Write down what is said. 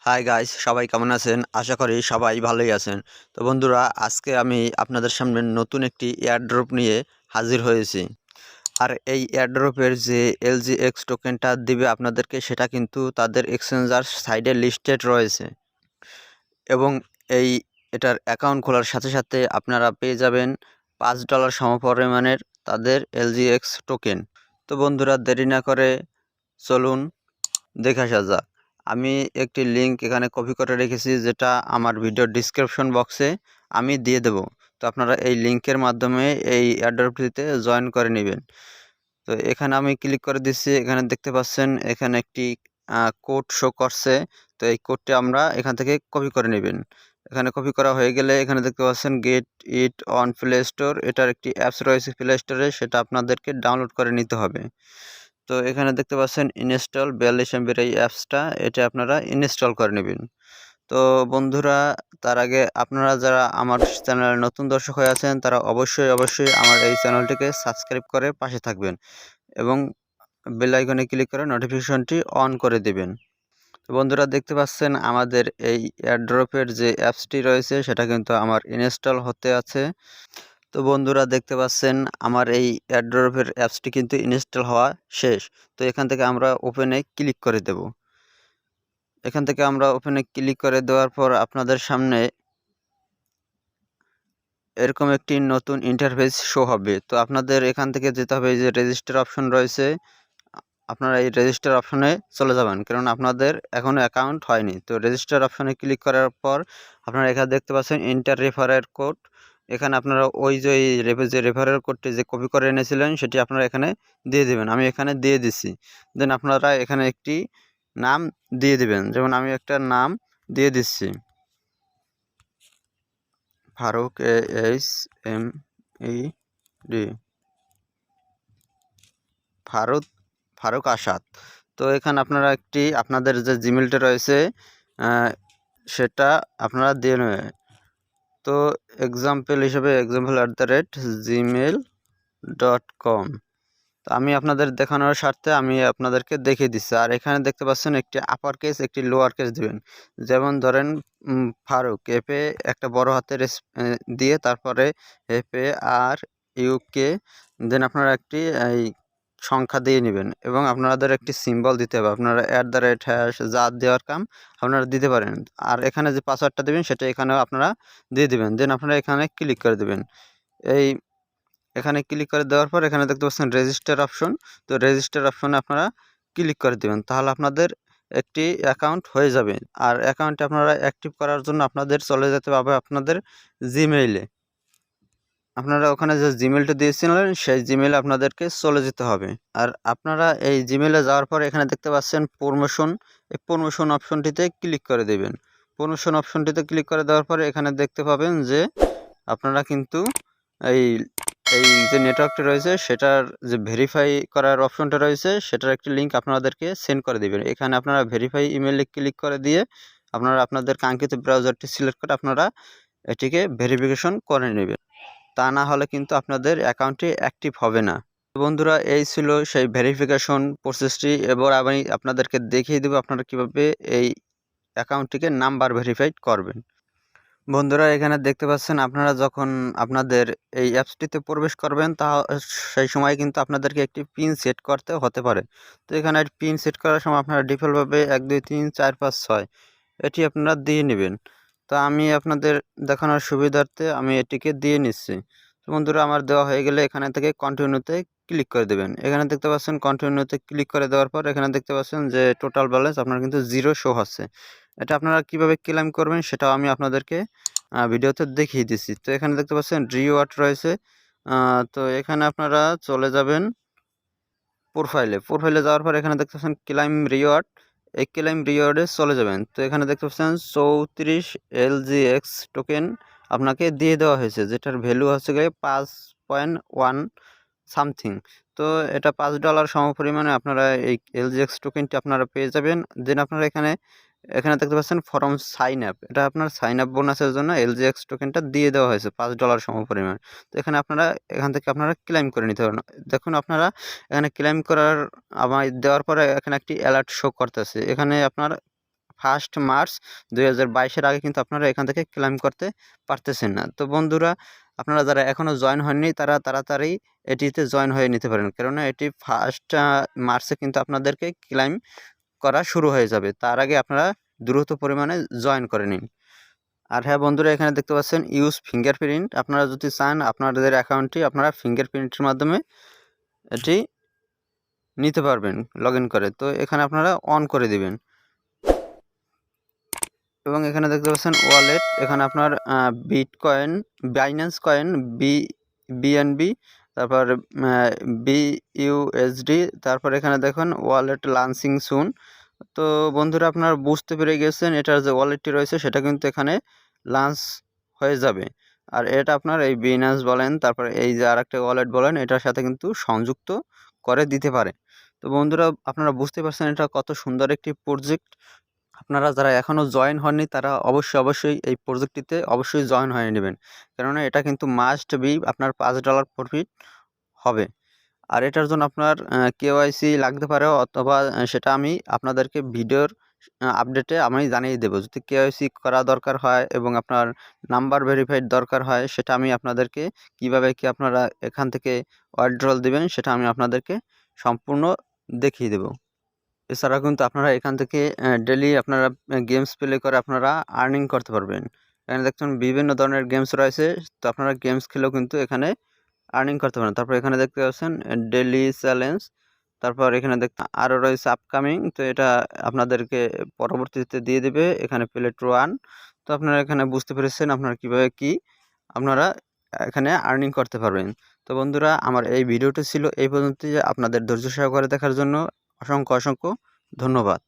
Hi guys, সবাই কেমন আছেন? আশা করি সবাই ভালোই আছেন। তো বন্ধুরা, আজকে আমি আপনাদের সামনে নতুন একটি এয়ারড্রপ নিয়ে হাজির হয়েছি। আর এই এয়ারড্রপের যে LGX টোকেনটা দিবে আপনাদেরকে, সেটা কিন্তু তাদের এক্সচেঞ্জার সাইডে লিস্টেড রয়েছে। এবং এটার অ্যাকাউন্ট খোলার সাথে সাথে আপনারা পেয়ে যাবেন $5 সমপরিমাণের তাদের LGX টোকেন। তো বন্ধুরা, দেরি না করে চলুন দেখে আসা যাক। আমি একটি লিঙ্ক এখানে কপি করে রেখেছি, যেটা আমার ভিডিও ডিসক্রিপশন বক্সে আমি দিয়ে দেব। তো আপনারা এই লিঙ্কের মাধ্যমে এই এয়ারড্রপটিতে জয়েন করে নেবেন। তো এখানে আমি ক্লিক করে দিচ্ছি। এখানে দেখতে পাচ্ছেন এখানে একটি কোড শো করছে। তো এই কোডটি আমরা এখান থেকে কপি করে নেবেন। এখানে কপি করা হয়ে গেলে এখানে দেখতে পাচ্ছেন get it on play store. এটার একটি অ্যাপস রয়েছে প্লে স্টোরে, সেটা আপনাদেরকে ডাউনলোড করে নিতে হবে। তো এখানে দেখতে পাচ্ছেন ইনস্টল 42 MB এই অ্যাপসটা, এটা আপনারা ইনস্টল করে নেবেন। তো বন্ধুরা, তার আগে আপনারা যারা আমার চ্যানেলের নতুন দর্শক হয়ে আছেন, তারা অবশ্যই আমার এই চ্যানেলটিকে সাবস্ক্রাইব করে পাশে থাকবেন এবং বেল আইকনে ক্লিক করে নোটিফিকেশনটি অন করে দিবেন। তো বন্ধুরা, দেখতে পাচ্ছেন আমাদের এই এয়ারড্রপের যে অ্যাপসটি রয়েছে, সেটা কিন্তু আমার ইনস্টল হতে আছে। তো বন্ধুরা, দেখতে পাচ্ছেন আমার এই এয়ারড্রপের অ্যাপসটি কিন্তু ইনস্টল হওয়া শেষ। তো এখান থেকে আমরা ওপেনে ক্লিক করে দেব। এখান থেকে আমরা ওপেনে ক্লিক করে দেওয়ার পর আপনাদের সামনে এরকম একটি নতুন ইন্টারফেস শো হবে। তো আপনাদের এখান থেকে যেতে হবে, এই যে রেজিস্টার অপশন রয়েছে, আপনারা এই রেজিস্টার অপশনে চলে যাবেন, কারণ আপনাদের এখনও অ্যাকাউন্ট হয়নি। তো রেজিস্টার অপশনে ক্লিক করার পর আপনারা এখানে দেখতে পাচ্ছেন ইন্টার রেফারের কোড। এখানে আপনারা ওই যে রেফারেল কোডটি যে কপি করে এনেছিলেন, সেটি আপনারা এখানে দিয়ে দেবেন। আমি এখানে দিয়ে দিছি। দেন আপনারা এখানে একটি নাম দিয়ে দিবেন, যেমন আমি একটা নাম দিয়ে দিচ্ছি, ফারুক, ASMED, ফারুক আসাদ। তো এখানে আপনারা আপনাদের যে জিমেলটা রয়েছে সেটা আপনারা দিয়ে নেবেন। তো example@gmail.com। তো আমি আপনাদের দেখানোর স্বার্থে আমি আপনাদেরকে দেখিয়ে দিচ্ছি। আর এখানে দেখতে পাচ্ছেন একটি আপার কেস, একটি লোয়ার কেস দিবেন। যেমন ধরেন ফারুক, এফে একটা বড় হাতের দিয়ে তারপরে FARUK, দেন আপনারা একটি এই সংখ্যা দিয়ে নেবেন এবং আপনাদের একটি সিম্বল দিতে হবে। আপনারা @ যা দেওয়ার কাম আপনারা দিতে পারেন। আর এখানে যে পাসওয়ার্ডটা দেবেন, সেটা এখানেও আপনারা দিয়ে দিবেন। দেন আপনারা এখানে ক্লিক করে দেবেন। এখানে ক্লিক করে দেওয়ার পর এখানে দেখতে পাচ্ছেন রেজিস্টার অপশন। তো রেজিস্টার অপশনে আপনারা ক্লিক করে দেবেন, তাহলে আপনাদের একটি অ্যাকাউন্ট হয়ে যাবে। আর অ্যাকাউন্টে আপনারা অ্যাক্টিভ করার জন্য আপনাদের চলে যেতে হবে আপনাদের জিমেইলে। আপনারা ওখানে যে জিমেলটা দিয়েছিলেন, সেই জিমেলে আপনাদেরকে চলে যেতে হবে। আর আপনারা এই জিমেলে যাওয়ার পর এখানে দেখতে পাচ্ছেন প্রমোশন, এই প্রমোশন অপশনটিতে ক্লিক করে দেবেন। প্রমোশন অপশনটিতে ক্লিক করে দেওয়ার পরে এখানে দেখতে পাবেন যে আপনারা কিন্তু এই এই যে নেটওয়ার্কটি রয়েছে, সেটার যে ভেরিফাই করার অপশনটা রয়েছে, সেটার একটি লিঙ্ক আপনাদেরকে সেন্ড করে দেবেন। এখানে আপনারা ভেরিফাই ইমেলে ক্লিক করে দিয়ে আপনারা আপনাদের কাঙ্ক্ষিত ব্রাউজারটি সিলেক্ট করে আপনারা এটিকে ভেরিফিকেশন করে নেবেন। তা না হলে কিন্তু আপনাদের অ্যাকাউন্টটি অ্যাক্টিভ হবে না। বন্ধুরা, এই ছিল সেই ভেরিফিকেশন প্রসেসটি। এবার আমি আপনাদেরকে দেখিয়ে দেবো আপনারা কিভাবে এই অ্যাকাউন্টটিকে নাম্বার ভেরিফাইড করবেন। বন্ধুরা, এখানে দেখতে পাচ্ছেন আপনারা যখন আপনাদের এই অ্যাপসটিতে প্রবেশ করবেন, সেই সময় কিন্তু আপনাদেরকে একটি পিন সেট করতে হতে পারে। তো এখানে পিন সেট করার সময় আপনারা ডিফল্টভাবে 1 2 3 4 5 6 এটি আপনারা দিয়ে নেবেন। তো আমি আপনাদের দেখানোর সুবিধার্থে আমি এটিকে দিয়ে নিচ্ছি। তো বন্ধুরা, আমার দেওয়া হয়ে গেলে এখানে থেকে কন্টিনিউতে ক্লিক করে দেবেন। এখানে দেখতে পাচ্ছেন কন্টিনিউতে ক্লিক করে দেওয়ার পর এখানে দেখতে পাচ্ছেন যে টোটাল ব্যালেন্স আপনার কিন্তু 0 শো হচ্ছে। এটা আপনারা কিভাবে ক্লেম করবেন সেটাও আমি আপনাদেরকে ভিডিওতে দেখিয়ে দিচ্ছি। তো এখানে দেখতে পাচ্ছেন রিওয়ার্ড রয়েছে। তো এখানে আপনারা চলে যাবেন প্রোফাইলে যাওয়ার পর এখানে দেখতে পাচ্ছেন ক্লেম রিওয়ার্ড। এই ক্লেম রিওয়ার্ডে চলে যাবেন। তো এখানে দেখতে পাচ্ছেন 34 LGX টোকেন আপনাকে দিয়ে দেওয়া হয়েছে, যেটার ভ্যালু হচ্ছে গিয়ে 5.1 সামথিং। তো এটা $5 সমপরিমাণে আপনারা এই LGX টোকেনটি আপনারা পেয়ে যাবেন। দেন আপনারা এখানে দেখতে পাচ্ছেন ফরম সাইন আপ, এটা আপনার সাইন আপ বোনাসের জন্য LGX টোকেনটা দিয়ে দেওয়া হয়েছে $5 সমপরিমাণ। তো এখানে এখান থেকে আপনারা ক্লেম করে নিতে পারেন। দেখুন, আপনারা এখানে ক্লেম করার আমার দেওয়ার পরে এখানে একটি অ্যালার্ট শো করতেছে। এখানে আপনার 1 মার্চ 2022-এর আগে কিন্তু আপনারা এখান থেকে ক্লেম করতে পারতেছেন না। তো বন্ধুরা, আপনারা যারা এখনও জয়েন হননি তারা তাড়াতাড়ি এটিতে জয়েন হয়ে নিতে পারেন, কেননা এটি 1 মার্চে কিন্তু আপনাদেরকে ক্লেম করা শুরু হয়ে যাবে। তার আগে আপনারা দ্রুত পরিমাণে জয়েন করে নিন। আর হ্যাঁ বন্ধুরা, এখানে দেখতে পাচ্ছেন ইউজ ফিঙ্গারপ্রিন্ট। আপনারা যদি চান আপনাদের অ্যাকাউন্টটি আপনারা ফিঙ্গারপ্রিন্টের মাধ্যমে এটি নিতে পারবেন লগ ইন করে। তো এখানে আপনারা অন করে দিবেন এবং এখানে দেখতে পাচ্ছেন ওয়ালেট। এখানে আপনার বিটকয়েন, বাইন্যান্স কয়েন, বিএনবি, তারপর বিইউএসডি, তারপর এখানে দেখুন ওয়ালেট লঞ্চিং সুন। তো বন্ধুরা, আপনারা বুঝতে পেরে গেছেন এটার যে ওয়ালেটটি রয়েছে সেটা কিন্তু এখানে লঞ্চ হয়ে যাবে। আর এটা আপনার এই বিনান্স বলেন, তারপর এই যে আরেকটা ওয়ালেট বলেন, এটার সাথে কিন্তু সংযুক্ত করে দিতে পারে। তো বন্ধুরা, আপনারা বুঝতে পারছেন এটা কত সুন্দর একটি প্রজেক্ট। আপনারা যারা এখনও জয়েন হননি তারা অবশ্যই এই প্রজেক্টটিতে অবশ্যই জয়েন হয়ে নেবেন, কেননা এটা কিন্তু মাস্ট বি আপনার $5 প্রফিট হবে। আর এটার জন্য আপনার কেওয়াইসি লাগতে পারে, অথবা সেটা আমি আপনাদেরকে ভিডিওর আপডেটে আমি জানিয়ে দেবো। যদি কেওয়াইসি করা দরকার হয় এবং আপনার নাম্বার ভেরিফাইড দরকার হয়, সেটা আমি আপনাদেরকে কিভাবে কি আপনারা এখান থেকে উইথড্রল দিবেন সেটা আমি আপনাদেরকে সম্পূর্ণ দেখিয়ে দেবো। এছাড়াও কিন্তু আপনারা এখান থেকে ডেইলি আপনারা গেমস প্লে করে আপনারা আর্নিং করতে পারবেন। এখানে দেখছেন বিভিন্ন ধরনের গেমস রয়েছে, তো আপনারা গেমস খেলেও কিন্তু এখানে আর্নিং করতে পারেন। তারপর এখানে দেখতে পাচ্ছেন ডেইলি চ্যালেঞ্জ, তারপর এখানে দেখতে আরও রয়েছে আপকামিং। তো এটা আপনাদেরকে পরবর্তীতে দিয়ে দেবে এখানে প্লে টু আর্ন। তো আপনারা এখানে বুঝতে পেরেছেন আপনারা কীভাবে কি আপনারা এখানে আর্নিং করতে পারবেন। তো বন্ধুরা, আমার এই ভিডিওটি ছিল এই পর্যন্তই। আপনাদের ধৈর্য সহকারে দেখার জন্য অসংখ্য ধন্যবাদ।